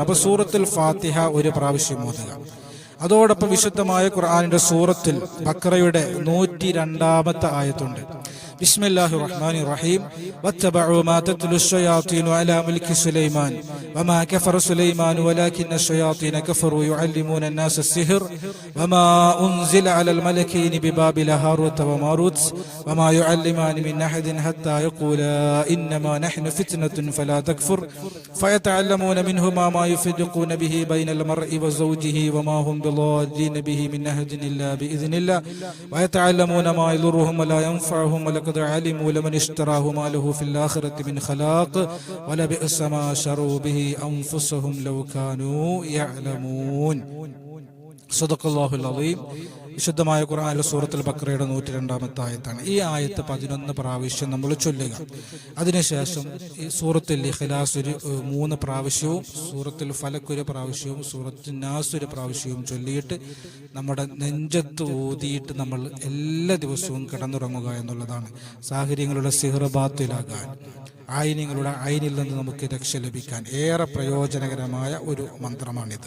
അപ്പൊ സൂറത്തുൽ ഫാത്തിഹ ഒരു പ്രാവശ്യം ഓതുക. അതോടൊപ്പം വിശുദ്ധമായ ഖുർആനിന്റെ സൂറത്തുൽ ബഖറയുടെ 102-ാമത്തെ ആയത്തുണ്ട്. ബിസ്മില്ലാഹിർ റഹ്മാനിർ റഹീം. വത്തബഉ മാ തത്ലു അശ്ശയാത്തീനു അലാ മുൽക്കി സുലൈമാൻ വമാ കഫറ സുലൈമാൻ വലാകിന്ന അശ്ശയാത്തീന കഫറു യുഅല്ലിമൂന അന്നാസ അസ്സിഹ്ർ വമാ ഉൻസില അലൽ മലക്കൈനി ബിബാബില ഹാറൂത വമാറൂത് വമാ യുഅല്ലിമാനി മിൻ അഹദിൻ ഹത്താ യഖൂലാ ഇന്നമാ നഹ്നു ഫിത്നത്തുൻ ഫലാ തക്ഫുർ ഫയതഅല്ലമൂന മിൻഹുമാ മാ യുഫരിഖൂന ബിഹി ബൈനൽ മർഇ വസൗജിഹി വമാ ഹും ബിളാദിന ബിഹി മിൻ അഹദിൻ ഇല്ലാ ബിഇذനില്ലാഹ് വയതഅല്ലമൂന മാ യദുറുഹും വലാ യൻഫഉഹും വലഖദ് علموا لمن اشتراه ما له في الآخرة من خلاق ولبئس ما شروا به أنفسهم لو كانوا يعلمون. صدق الله العظيم. വിശുദ്ധമായ ഖുർആനിലെ സൂറത്തുൽ ബഖറയുടെ 102-ാമത്തെ ആയത്താണ്. ഈ ആയത്ത് 11 പ്രാവശ്യം നമ്മൾ ചൊല്ലുക. അതിനുശേഷം ഈ സൂറത്തുൽ ഇഖ്ലാസ് 3 പ്രാവശ്യവും സൂറത്തുൽ ഫലക് 1 പ്രാവശ്യവും സൂറത്തുൽ നാസ് 1 പ്രാവശ്യവും ചൊല്ലിയിട്ട് നമ്മുടെ നെഞ്ചത്ത് ഊതിയിട്ട് നമ്മൾ എല്ലാ ദിവസവും കിടന്നുറങ്ങുക എന്നുള്ളതാണ്. സാഹചര്യങ്ങളുടെ സിഹ്ർ ബാത്തിലാകാൻ, ആയിനിങ്ങളുടെ ആയിനിൽ നിന്ന് നമുക്ക് രക്ഷ ലഭിക്കാൻ ഏറെ പ്രയോജനകരമായ ഒരു മന്ത്രമാണിത്.